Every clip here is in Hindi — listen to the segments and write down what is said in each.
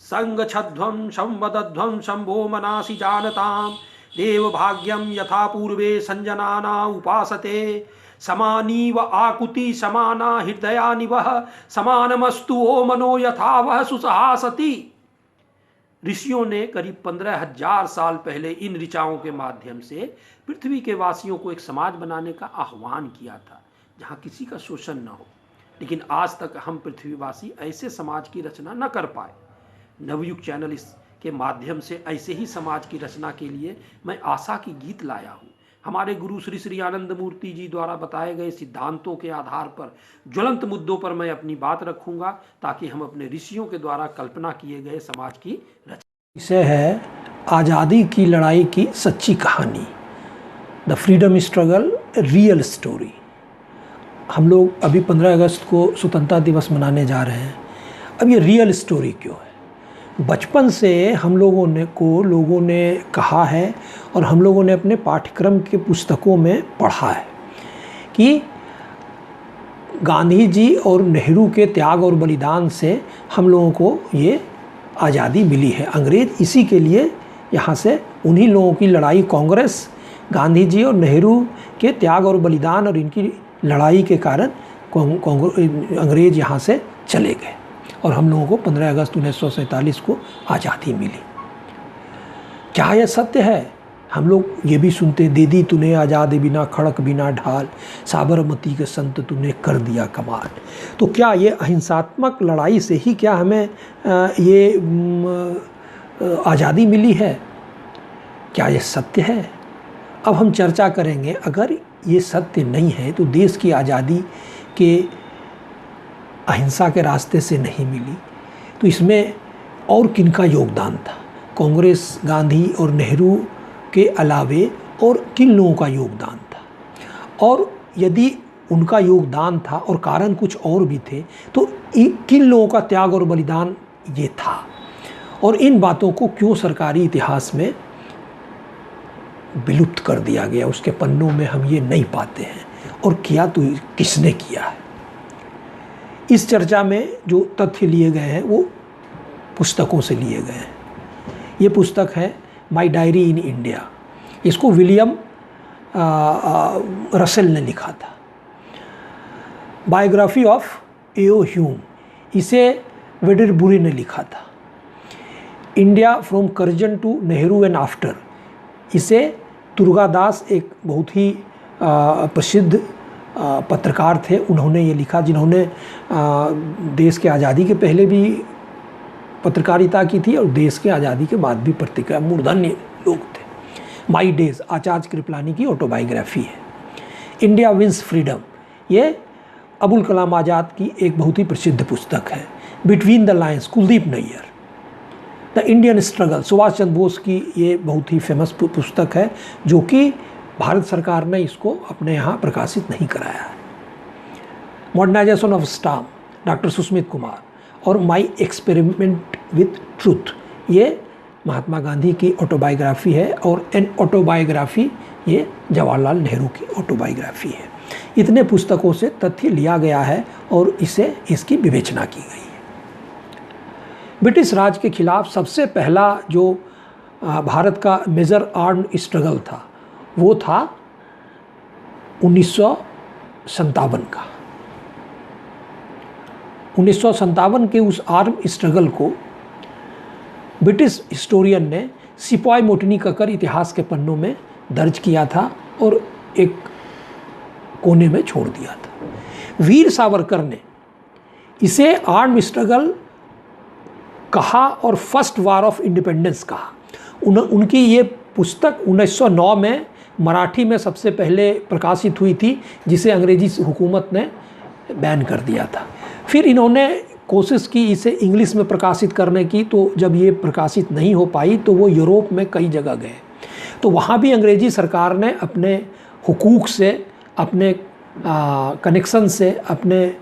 संगच्छध्वं संवदध्वं शंभो मनासि जानतां देव भाग्यम यथा पूर्वे संजनाना उपासते समानीव आकुति समाना हृदयानिवह समानमस्तु ओ मनो यथा वह सुसहासति। ऋषियों ने करीब 15,000 साल पहले इन ऋचाओं के माध्यम से पृथ्वी के वासियों को एक समाज बनाने का आह्वान किया था जहां किसी का शोषण न हो। लेकिन आज तक हम पृथ्वीवासी ऐसे समाज की रचना न कर पाए। नवयुग चैनल के माध्यम से ऐसे ही समाज की रचना के लिए मैं आशा की गीत लाया हूँ। हमारे गुरु श्री श्री आनंद मूर्ति जी द्वारा बताए गए सिद्धांतों के आधार पर ज्वलंत मुद्दों पर मैं अपनी बात रखूंगा ताकि हम अपने ऋषियों के द्वारा कल्पना किए गए समाज की रचना। विषय है आज़ादी की लड़ाई की सच्ची कहानी, the freedom struggle real story. हम लोग अभी 15 अगस्त को स्वतंत्रता दिवस मनाने जा रहे हैं। अब ये रियल स्टोरी क्यों है? बचपन से हम लोगों ने कहा है और हम लोगों ने अपने पाठ्यक्रम के पुस्तकों में पढ़ा है कि गांधी जी और नेहरू के त्याग और बलिदान से हम लोगों को ये आज़ादी मिली है। अंग्रेज इसी के लिए यहाँ से उन्हीं लोगों की लड़ाई, कांग्रेस, गांधी जी और नेहरू के त्याग और बलिदान और इनकी लड़ाई के कारण अंग्रेज यहाँ से चले गए और हम लोगों को 15 अगस्त 1947 को आज़ादी मिली। क्या यह सत्य है? हम लोग ये भी सुनते, दे दी तूने आज़ादी बिना खड़क बिना ढाल, साबरमती के संत तूने कर दिया कमाल। तो क्या ये अहिंसात्मक लड़ाई से ही क्या हमें ये आज़ादी मिली है? क्या ये सत्य है? अब हम चर्चा करेंगे। अगर ये सत्य नहीं है तो देश की आज़ादी के अहिंसा के रास्ते से नहीं मिली तो इसमें और किनका योगदान था? कांग्रेस, गांधी और नेहरू के अलावे और किन लोगों का योगदान था? और यदि उनका योगदान था और कारण कुछ और भी थे तो किन लोगों का त्याग और बलिदान ये था? और इन बातों को क्यों सरकारी इतिहास में विलुप्त कर दिया गया? उसके पन्नों में हम ये नहीं पाते हैं। और किया तो किसने किया है? इस चर्चा में जो तथ्य लिए गए हैं वो पुस्तकों से लिए गए हैं। ये पुस्तक है माई डायरी इन इंडिया। इसको विलियम रसेल ने लिखा था। बायोग्राफी ऑफ एओ ह्यूम, इसे वेडरबुरी ने लिखा था। India from Curzon to Nehru and after, इसे दुर्गादास, एक बहुत ही प्रसिद्ध पत्रकार थे, उन्होंने ये लिखा, जिन्होंने देश के आज़ादी के पहले भी पत्रकारिता की थी और देश के आज़ादी के बाद भी पत्रिका, मूर्धन्य लोग थे। माई डेज, आचार्य कृपलानी की ऑटोबायोग्राफी है। इंडिया विंस फ्रीडम, ये अबुल कलाम आज़ाद की एक बहुत ही प्रसिद्ध पुस्तक है। Between the lines, Kuldip Nayar. The Indian struggle, Subhash Chandra Bose की ये बहुत ही फेमस पुस्तक है जो कि भारत सरकार ने इसको अपने यहाँ प्रकाशित नहीं कराया है। Modernisation of stamp, doctor Susmit Kumar. और माई एक्सपेरिमेंट विथ ट्रूथ, ये महात्मा गांधी की ऑटोबायोग्राफी है। और एन ऑटोबायोग्राफी, ये जवाहरलाल नेहरू की ऑटोबायोग्राफी है। इतने पुस्तकों से तथ्य लिया गया है और इसकी विवेचना की गई है। ब्रिटिश राज के खिलाफ सबसे पहला जो भारत का मेजर आर्म्ड स्ट्रगल था वो था 1957 का। 1957 के उस आर्म स्ट्रगल को ब्रिटिश हिस्टोरियन ने सिपाही मोटनी कहकर इतिहास के पन्नों में दर्ज किया था और एक कोने में छोड़ दिया था। वीर सावरकर ने इसे आर्म स्ट्रगल कहा और फर्स्ट वार ऑफ इंडिपेंडेंस कहा। उनकी ये पुस्तक 1909 में मराठी में सबसे पहले प्रकाशित हुई थी, जिसे अंग्रेजी हुकूमत ने बैन कर दिया था। फिर इन्होंने कोशिश की इसे इंग्लिश में प्रकाशित करने की, तो जब ये प्रकाशित नहीं हो पाई तो वो यूरोप में कई जगह गए। तो वहाँ भी अंग्रेजी सरकार ने अपने हुकूक से, अपने कनेक्शन से, अपने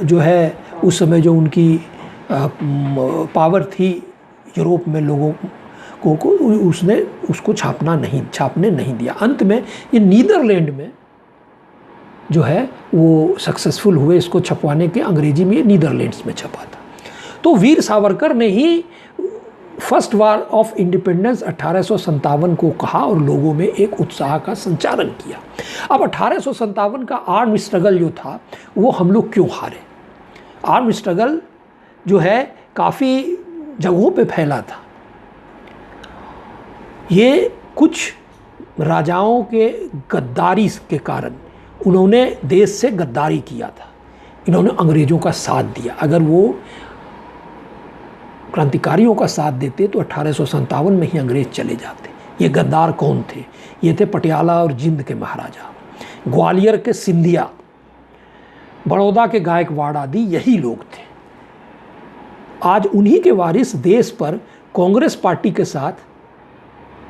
जो है उस समय जो उनकी पावर थी यूरोप में लोगों को उसने उसको छापने नहीं दिया। अंत में ये नीदरलैंड में जो है वो सक्सेसफुल हुए इसको छपवाने के। अंग्रेजी में नीदरलैंड्स में छपा था। तो वीर सावरकर ने ही फर्स्ट वार ऑफ इंडिपेंडेंस 1857 को कहा और लोगों में एक उत्साह का संचारण किया। अब 1857 का आर्म स्ट्रगल जो था वो हम लोग क्यों हारे? आर्म स्ट्रगल जो है काफ़ी जगहों पे फैला था। ये कुछ राजाओं के गद्दारी के कारण उन्होंने देश से गद्दारी किया था, इन्होंने अंग्रेज़ों का साथ दिया। अगर वो क्रांतिकारियों का साथ देते तो 1857 में ही अंग्रेज़ चले जाते। ये गद्दार कौन थे? ये थे पटियाला और जिंद के महाराजा, ग्वालियर के सिंधिया, बड़ौदा के गायकवाड़ आदि यही लोग थे। आज उन्हीं के वारिस देश पर कांग्रेस पार्टी के साथ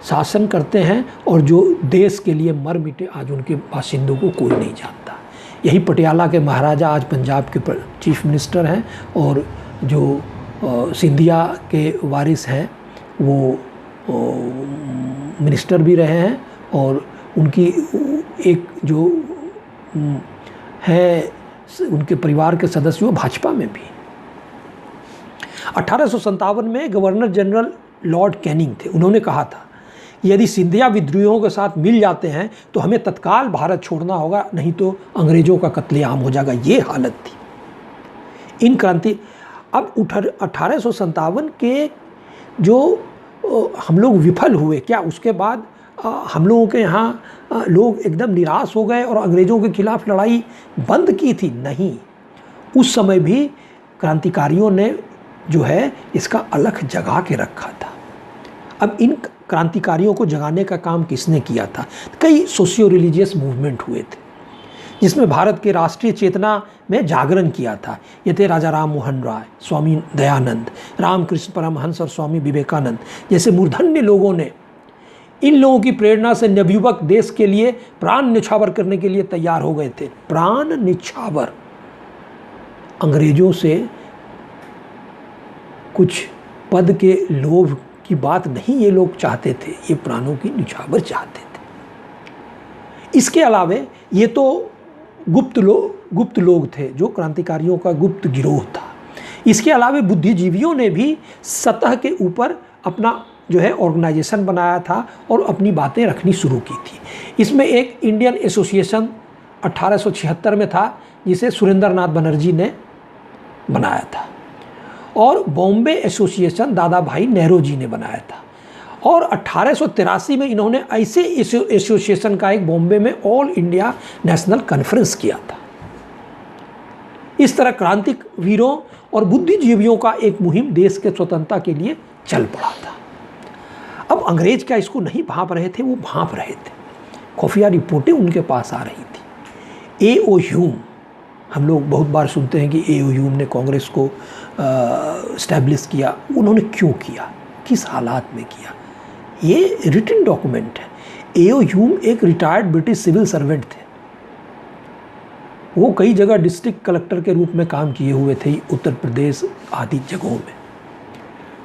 शासन करते हैं और जो देश के लिए मर मिटे आज उनके बाशिंदों को कोई नहीं जानता। यही पटियाला के महाराजा आज पंजाब के चीफ मिनिस्टर हैं और जो सिंधिया के वारिस हैं वो मिनिस्टर भी रहे हैं और उनकी एक जो है उनके परिवार के सदस्य वो भाजपा में भी। 1857 में गवर्नर जनरल लॉर्ड कैनिंग थे। उन्होंने कहा था यदि सिंधिया विद्रोहियों के साथ मिल जाते हैं तो हमें तत्काल भारत छोड़ना होगा, नहीं तो अंग्रेज़ों का कत्लेआम हो जाएगा। ये हालत थी इन क्रांति। अब 1857 के जो हम लोग विफल हुए क्या, उसके बाद हम लोगों के यहाँ लोग एकदम निराश हो गए और अंग्रेज़ों के खिलाफ लड़ाई बंद की थी? नहीं, उस समय भी क्रांतिकारियों ने जो है इसका अलख जगा के रखा था। अब इन क्रांतिकारियों को जगाने का काम किसने किया था? कई सोशियो रिलीजियस मूवमेंट हुए थे जिसमें भारत के राष्ट्रीय चेतना में जागरण किया था। ये थे राजा राम मोहन राय, स्वामी दयानंद, रामकृष्ण परमहंस और स्वामी विवेकानंद जैसे मूर्धन्य लोगों ने इन लोगों की प्रेरणा से नवयुवक देश के लिए प्राण न्यौछावर करने के लिए तैयार हो गए थे। प्राण न्यौछावर, अंग्रेजों से कुछ पद के लोभ की बात नहीं ये लोग चाहते थे, ये प्राणों की न्यौछावर चाहते थे। इसके अलावे ये तो गुप्त लोग थे जो क्रांतिकारियों का गुप्त गिरोह था। इसके अलावे बुद्धिजीवियों ने भी सतह के ऊपर अपना जो है ऑर्गेनाइजेशन बनाया था और अपनी बातें रखनी शुरू की थी। इसमें एक इंडियन एसोसिएशन 1876 में था जिसे सुरेंद्र नाथ बनर्जी ने बनाया था और बॉम्बे एसोसिएशन दादा भाई नेहरू जी ने बनाया था और 1883 में इन्होंने ऐसे एसोसिएशन का एक बॉम्बे में ऑल इंडिया नेशनल कॉन्फ्रेंस किया था। इस तरह क्रांतिक वीरों और बुद्धिजीवियों का एक मुहिम देश के स्वतंत्रता के लिए चल पड़ा था। अब अंग्रेज क्या इसको नहीं भांप रहे थे? वो भांप रहे थे। खुफिया रिपोर्टें उनके पास आ रही थी। ए.ओ. ह्यूम, हम लोग बहुत बार सुनते हैं कि ए.ओ. ह्यूम ने कांग्रेस को इस्टेब्लिश किया। उन्होंने क्यों किया, किस हालात में किया, ये रिटन डॉक्यूमेंट है। ए.ओ. ह्यूम एक रिटायर्ड ब्रिटिश सिविल सर्वेंट थे। वो कई जगह डिस्ट्रिक्ट कलेक्टर के रूप में काम किए हुए थे उत्तर प्रदेश आदि जगहों में।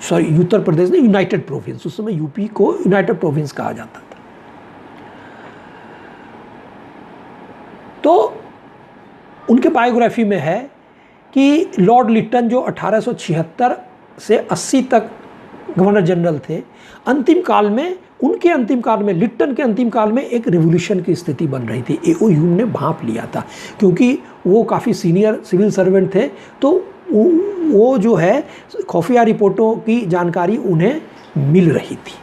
सॉरी, उत्तर प्रदेश ने यूनाइटेड प्रोविंस, उस समय यूपी को यूनाइटेड प्रोविंस कहा जाता था। तो उनके बायोग्राफी में है कि लॉर्ड लिटन जो 1876 से 80 तक गवर्नर जनरल थे, अंतिम काल में उनके अंतिम काल में, लिटन के अंतिम काल में एक रिवोल्यूशन की स्थिति बन रही थी। ए.ओ. ह्यूम ने भांप लिया था क्योंकि वो काफ़ी सीनियर सिविल सर्वेंट थे, तो वो जो है खुफिया रिपोर्टों की जानकारी उन्हें मिल रही थी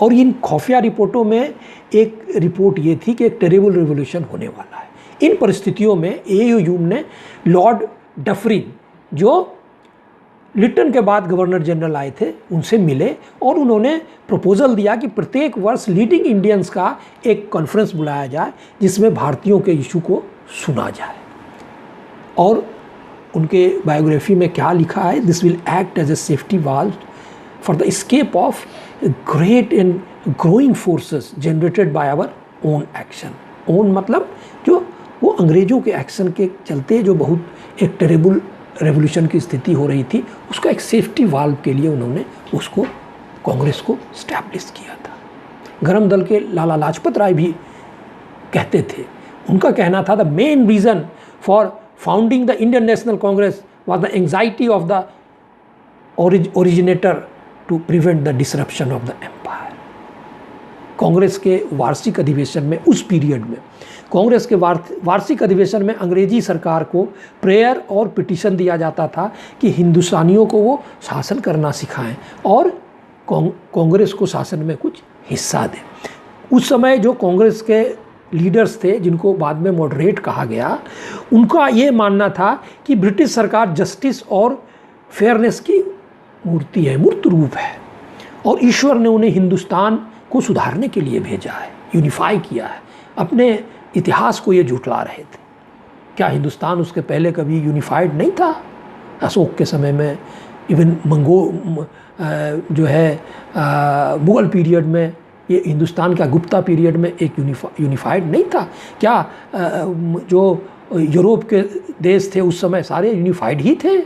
और इन खुफिया रिपोर्टों में एक रिपोर्ट ये थी कि एक टेरेबल रिवोल्यूशन होने वाला है। इन परिस्थितियों में ए.ओ. ह्यूम ने लॉर्ड डफरिन जो लिटन के बाद गवर्नर जनरल आए थे उनसे मिले और उन्होंने प्रपोजल दिया कि प्रत्येक वर्ष लीडिंग इंडियंस का एक कॉन्फ्रेंस बुलाया जाए जिसमें भारतीयों के इशू को सुना जाए। और उनके बायोग्राफी में क्या लिखा है? This will act as a safety valve for the escape of great and growing forces generated by our own action. Own मतलब जो वो अंग्रेज़ों के एक्शन के चलते जो बहुत एक टेरेबल रेवोल्यूशन की स्थिति हो रही थी, उसका एक सेफ्टी वाल्व के लिए उन्होंने उसको कांग्रेस को स्टैब्लिश किया था। गरम दल के लाला लाजपत राय भी कहते थे, उनका कहना था the main reason for founding the Indian national Congress was the anxiety of the originator to prevent the disruption of the empire. Congress के वार्षिक अधिवेशन में, उस पीरियड में कांग्रेस के वार्षिक अधिवेशन में अंग्रेजी सरकार को प्रेयर और पिटीशन दिया जाता था कि हिंदुस्तानियों को वो शासन करना सिखाएं और कांग्रेस को शासन में कुछ हिस्सा दें। उस समय जो कांग्रेस के लीडर्स थे, जिनको बाद में मॉडरेट कहा गया, उनका ये मानना था कि ब्रिटिश सरकार जस्टिस और फेयरनेस की मूर्ति है, मूर्त रूप है, और ईश्वर ने उन्हें हिंदुस्तान को सुधारने के लिए भेजा है, यूनिफाई किया है। अपने इतिहास को ये झुठला रहे थे। क्या हिंदुस्तान उसके पहले कभी यूनिफाइड नहीं था? अशोक के समय में, इवन जो है मुग़ल पीरियड में, ये हिंदुस्तान का गुप्ता पीरियड में एक यूनिफाइड नहीं था? क्या जो यूरोप के देश थे उस समय सारे यूनिफाइड ही थे?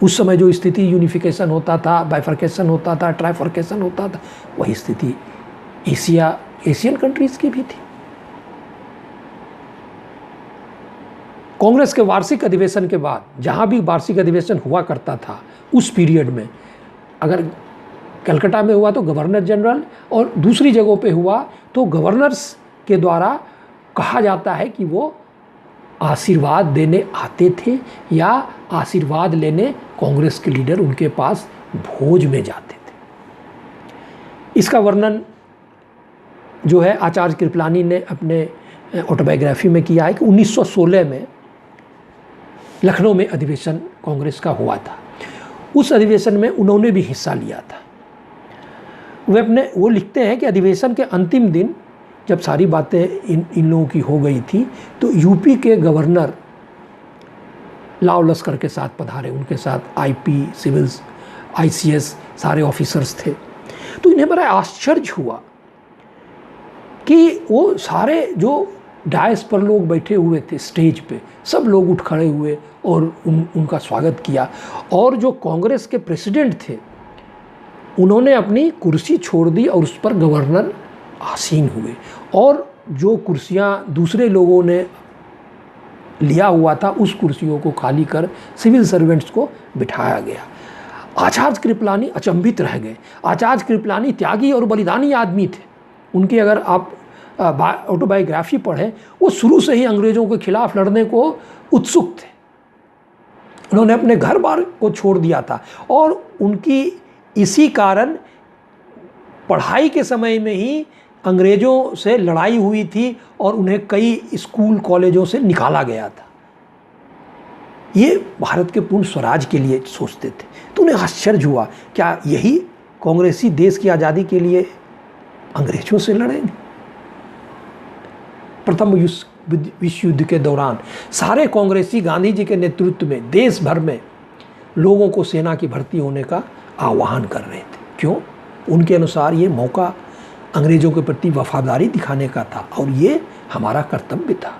उस समय जो स्थिति यूनिफिकेशन होता था, बाइफर्केशन होता था, ट्राइफर्केशन होता था, वही स्थिति एशियन कंट्रीज़ की भी थी। कांग्रेस के वार्षिक अधिवेशन के बाद, जहाँ भी वार्षिक अधिवेशन हुआ करता था उस पीरियड में, अगर कलकत्ता में हुआ तो गवर्नर जनरल, और दूसरी जगहों पे हुआ तो गवर्नर्स के द्वारा कहा जाता है कि वो आशीर्वाद देने आते थे या आशीर्वाद लेने कांग्रेस के लीडर उनके पास भोज में जाते थे। इसका वर्णन जो है आचार्य कृपलानी ने अपने ऑटोबायोग्राफी में किया है कि 1916 में लखनऊ में अधिवेशन कांग्रेस का हुआ था। उस अधिवेशन में उन्होंने भी हिस्सा लिया था। वो लिखते हैं कि अधिवेशन के अंतिम दिन जब सारी बातें इन लोगों की हो गई थी तो यूपी के गवर्नर लाव लश्कर के साथ पधारे, उनके साथ आईपी, सिविल्स, आईसीएस सारे ऑफिसर्स थे। तो इन्हें बड़ा आश्चर्य हुआ कि वो सारे जो डायस पर लोग बैठे हुए थे स्टेज पे, सब लोग उठ खड़े हुए और उनका स्वागत किया, और जो कांग्रेस के प्रेसिडेंट थे उन्होंने अपनी कुर्सी छोड़ दी और उस पर गवर्नर आसीन हुए, और जो कुर्सियां दूसरे लोगों ने लिया हुआ था उस कुर्सियों को खाली कर सिविल सर्वेंट्स को बिठाया गया। आचार्य कृपलानी अचंभित रह गए। आचार्य कृपलानी त्यागी और बलिदानी आदमी थे। उनकी अगर आप ऑटोबायोग्राफी पढ़ें, वो शुरू से ही अंग्रेज़ों के खिलाफ लड़ने को उत्सुक थे। उन्होंने अपने घर बार को छोड़ दिया था, और उनकी इसी कारण पढ़ाई के समय में ही अंग्रेज़ों से लड़ाई हुई थी और उन्हें कई स्कूल कॉलेजों से निकाला गया था। ये भारत के पूर्ण स्वराज के लिए सोचते थे। तो उन्हें आश्चर्य हुआ, क्या यही कांग्रेसी देश की आज़ादी के लिए अंग्रेज़ों से लड़ेंगे? प्रथम विश्व युद्ध के दौरान सारे कांग्रेसी गांधी जी के नेतृत्व में देश भर में लोगों को सेना की भर्ती होने का आह्वान कर रहे थे। क्यों? उनके अनुसार ये मौका अंग्रेज़ों के प्रति वफादारी दिखाने का था, और ये हमारा कर्तव्य था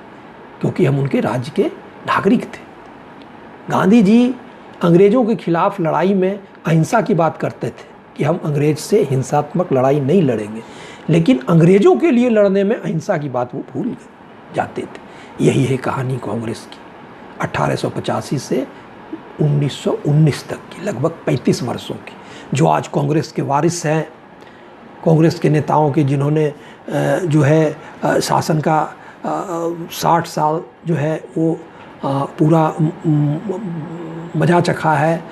क्योंकि हम उनके राज्य के नागरिक थे। गांधी जी अंग्रेज़ों के खिलाफ लड़ाई में अहिंसा की बात करते थे कि हम अंग्रेज़ से हिंसात्मक लड़ाई नहीं लड़ेंगे, लेकिन अंग्रेज़ों के लिए लड़ने में अहिंसा की बात वो भूल जाते थे। यही है कहानी कांग्रेस की 1885 से 1919 तक की, लगभग 35 वर्षों की, जो आज कांग्रेस के वारिस हैं, कांग्रेस के नेताओं के जिन्होंने जो है शासन का 60 साल जो है वो पूरा मजा चखा है,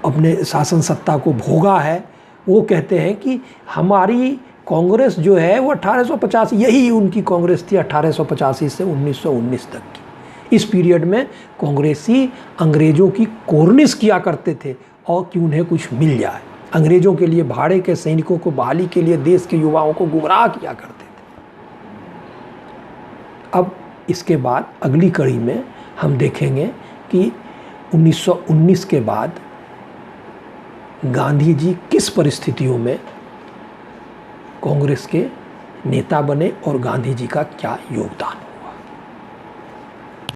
अपने शासन सत्ता को भोगा है। वो कहते हैं कि हमारी कांग्रेस जो है वो 1885, यही उनकी कांग्रेस थी 1885 से 1919 तक की। इस पीरियड में कांग्रेसी अंग्रेज़ों की कोर्निश किया करते थे और कि उन्हें कुछ मिल जाए। अंग्रेज़ों के लिए भाड़े के सैनिकों को बहाली के लिए देश के युवाओं को गुमराह किया करते थे। अब इसके बाद अगली कड़ी में हम देखेंगे कि 1919 के बाद गांधी जी किस परिस्थितियों में कांग्रेस के नेता बने और गांधी जी का क्या योगदान।